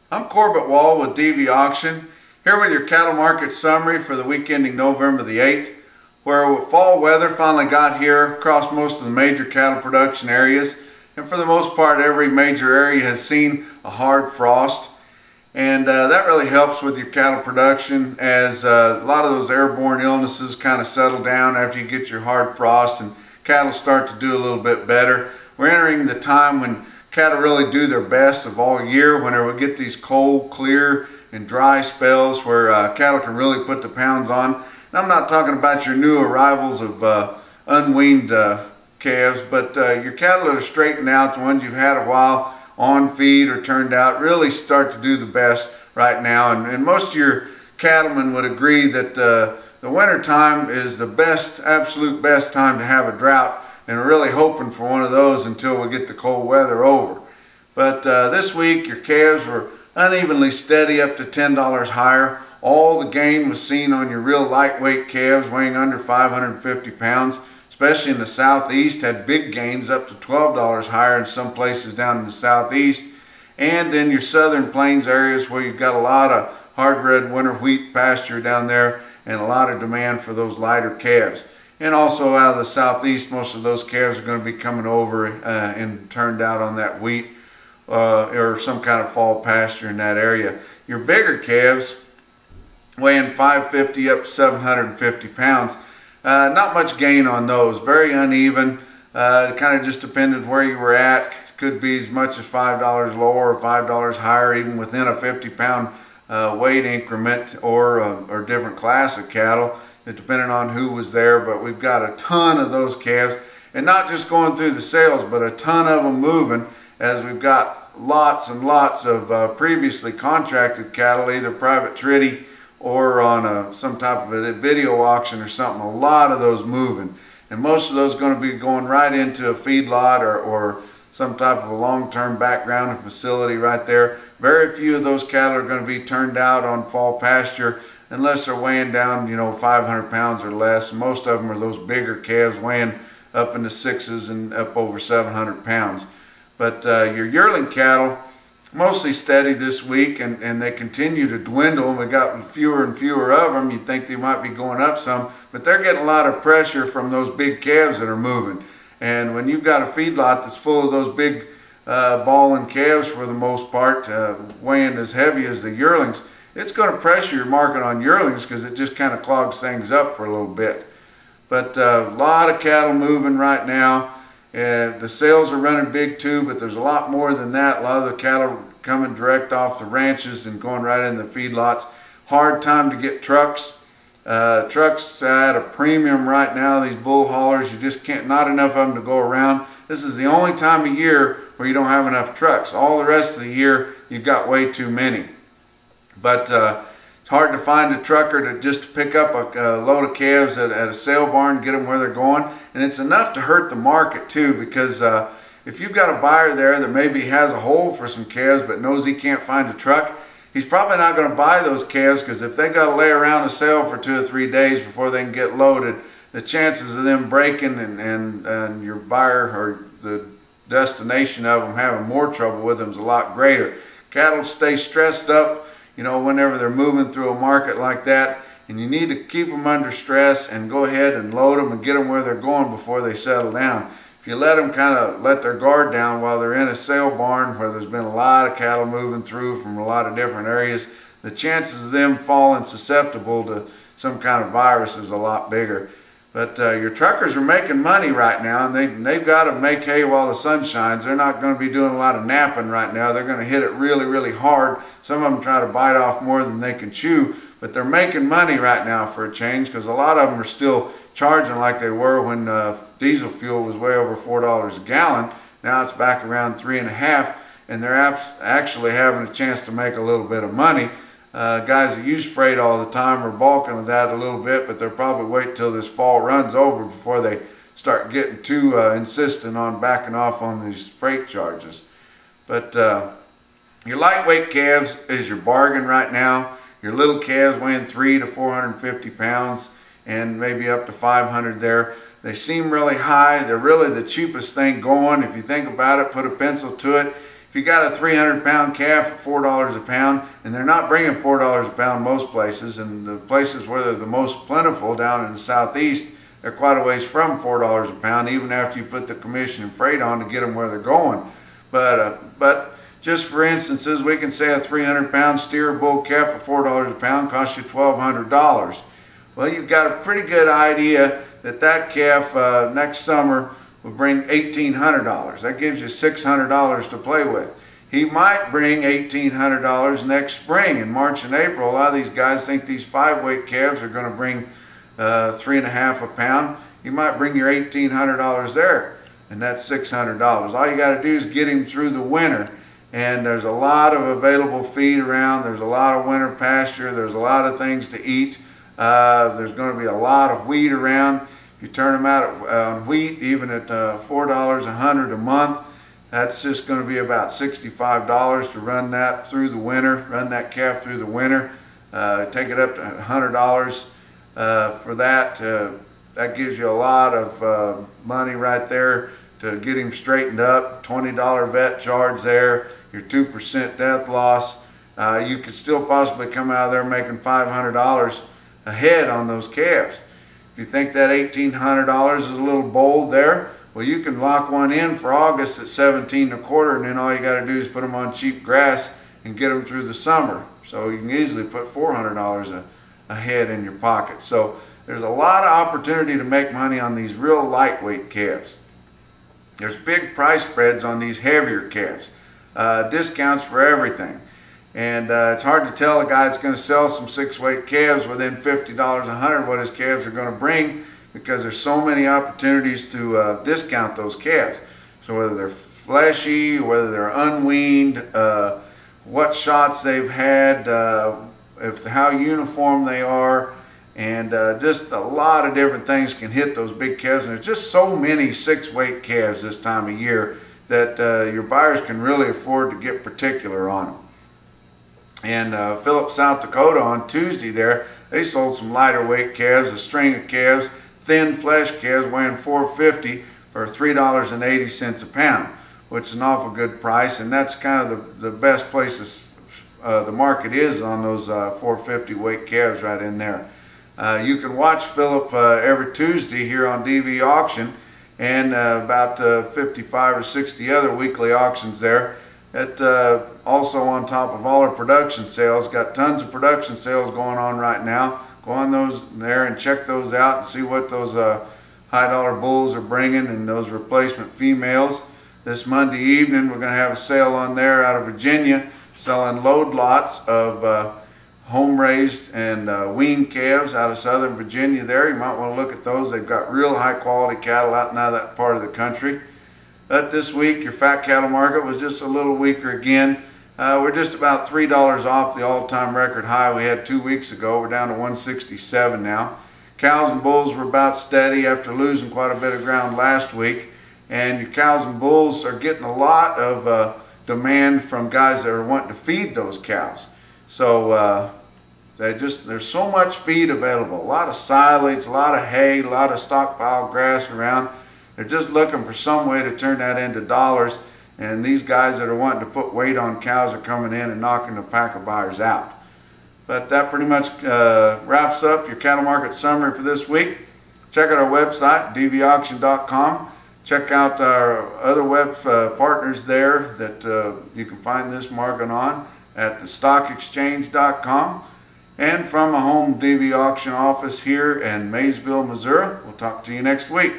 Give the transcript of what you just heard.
I'm Corbett Wall with DVAuction, here with your cattle market summary for the week ending November the 8th, where fall weather finally got here across most of the major cattle production areas, and for the most part every major area has seen a hard frost, and that really helps with your cattle production as a lot of those airborne illnesses kind of settle down after you get your hard frost and cattle start to do a little bit better. We're entering the time when cattle really do their best of all year, whenever we get these cold, clear, and dry spells where cattle can really put the pounds on. And I'm not talking about your new arrivals of unweaned calves, but your cattle that are straightened out, the ones you've had a while on feed or turned out, really start to do the best right now. And most of your cattlemen would agree that the winter time is the best, absolute best time to have a drought, and we're really hoping for one of those until we get the cold weather over. But this week your calves were unevenly steady up to $10 higher. All the gain was seen on your real lightweight calves weighing under 550 pounds, especially in the southeast. Had big gains up to $12 higher in some places down in the southeast, and in your southern plains areas where you've got a lot of hard red winter wheat pasture down there and a lot of demand for those lighter calves. And also out of the southeast, most of those calves are going to be coming over and turned out on that wheat or some kind of fall pasture in that area. Your bigger calves weighing 550 up to 750 pounds, not much gain on those, very uneven. It kind of just depended where you were at. It could be as much as $5 lower or $5 higher, even within a 50-pound weight increment or different class of cattle. It depended on who was there, but we've got a ton of those calves, and not just going through the sales, but a ton of them moving, as we've got lots and lots of previously contracted cattle, either private treaty or on some type of a video auction or something. A lot of those moving, and most of those are going to be going right into a feedlot or some type of a long-term background facility right there. Very few of those cattle are going to be turned out on fall pasture unless they're weighing down, 500 pounds or less. Most of them are those bigger calves weighing up in the sixes and up over 700 pounds. But your yearling cattle, mostly steady this week, and they continue to dwindle. We got fewer and fewer of them. You'd think they might be going up some, but they're getting a lot of pressure from those big calves that are moving. And when you've got a feedlot that's full of those big balling calves for the most part, weighing as heavy as the yearlings, it's going to pressure your market on yearlings because it just kind of clogs things up for a little bit. But a lot of cattle moving right now. The sales are running big too, but there's a lot more than that. A lot of the cattle coming direct off the ranches and going right in the feedlots. Hard time to get trucks. Trucks at a premium right now. These bull haulers, you just can't, not enough of them to go around. This is the only time of year where you don't have enough trucks. All the rest of the year, you've got way too many. But it's hard to find a trucker to just pick up a load of calves at a sale barn, get them where they're going. And it's enough to hurt the market too, because if you've got a buyer there that maybe has a hole for some calves but knows he can't find a truck, he's probably not going to buy those calves, because if they got to lay around a sale for 2 or 3 days before they can get loaded, the chances of them breaking and your buyer or the destination of them having more trouble with them is a lot greater. Cattle stay stressed up, whenever they're moving through a market like that, and you need to keep them under stress and go ahead and load them and get them where they're going before they settle down. If you let them kind of let their guard down while they're in a sale barn where there's been a lot of cattle moving through from a lot of different areas, the chances of them falling susceptible to some kind of virus is a lot bigger. But your truckers are making money right now, and they've got to make hay while the sun shines. They're not going to be doing a lot of napping right now. They're going to hit it really, really hard. Some of them try to bite off more than they can chew, but they're making money right now for a change, because a lot of them are still charging like they were when diesel fuel was way over $4 a gallon. Now it's back around $3.50, and they're actually having a chance to make a little bit of money. Guys that use freight all the time are balking with that a little bit, but they'll probably wait till this fall runs over before they start getting too insistent on backing off on these freight charges. But your lightweight calves is your bargain right now. Your little calves weighing 300 to 450 pounds and maybe up to 500 there. They seem really high. They're really the cheapest thing going. If you think about it, put a pencil to it. If you got a 300-pound calf at $4 a pound, and they're not bringing $4 a pound most places, and the places where they're the most plentiful down in the southeast, they're quite a ways from $4 a pound, even after you put the commission and freight on to get them where they're going. But just for instances, we can say a 300-pound steer bull calf at $4 a pound costs you $1,200. Well, you've got a pretty good idea that that calf next summer will bring $1,800. That gives you $600 to play with. He might bring $1,800 next spring in March and April. A lot of these guys think these 5-weight calves are going to bring 3.5 a pound. You might bring your $1,800 there, and that's $600. All you got to do is get him through the winter. And there's a lot of available feed around. There's a lot of winter pasture. There's a lot of things to eat. There's going to be a lot of wheat around. If you turn them out on wheat, even at $4 a month, that's just going to be about $65 to run that through the winter, run that calf through the winter. Take it up to $100 for that. That gives you a lot of money right there to get him straightened up. $20 vet charge there, your 2% death loss. You could still possibly come out of there making $500 a head on those calves. If you think that $1,800 is a little bold there, well, you can lock one in for August at $17.25, and then all you got to do is put them on cheap grass and get them through the summer. So you can easily put $400 a head in your pocket. So there's a lot of opportunity to make money on these real lightweight calves. There's big price spreads on these heavier calves. Discounts for everything. And it's hard to tell a guy that's going to sell some 6-weight calves within $50 a hundred what his calves are going to bring, because there's so many opportunities to discount those calves. So whether they're fleshy, whether they're unweaned, what shots they've had, how uniform they are, and just a lot of different things can hit those big calves. And there's just so many 6-weight calves this time of year that your buyers can really afford to get particular on them. And Phillips, South Dakota on Tuesday there, they sold some lighter weight calves, a string of calves, thin flesh calves weighing 450 for $3.80 a pound, which is an awful good price. And that's kind of the best place the market is on those 450 weight calves right in there. You can watch Philip every Tuesday here on DVAuction, and about 55 or 60 other weekly auctions there. Also on top of all our production sales, got tons of production sales going on right now. Go on those there and check those out and see what those high dollar bulls are bringing and those replacement females. This Monday evening we're going to have a sale on there out of Virginia, selling load lots of home raised and weaned calves out of southern Virginia there. You might want to look at those. They've got real high quality cattle out in that part of the country. But this week your fat cattle market was just a little weaker again. We're just about $3 off the all-time record high we had 2 weeks ago. We're down to 167 now. Cows and bulls were about steady after losing quite a bit of ground last week. And your cows and bulls are getting a lot of demand from guys that are wanting to feed those cows. So there's so much feed available. A lot of silage, a lot of hay, a lot of stockpile grass around. They're just looking for some way to turn that into dollars, and these guys that are wanting to put weight on cows are coming in and knocking the pack of buyers out. But that pretty much wraps up your cattle market summary for this week. Check out our website, DVAuction.com. Check out our other web partners there that you can find this market on at thestockexchange.com. And from a home DVAuction office here in Maysville, Missouri, we'll talk to you next week.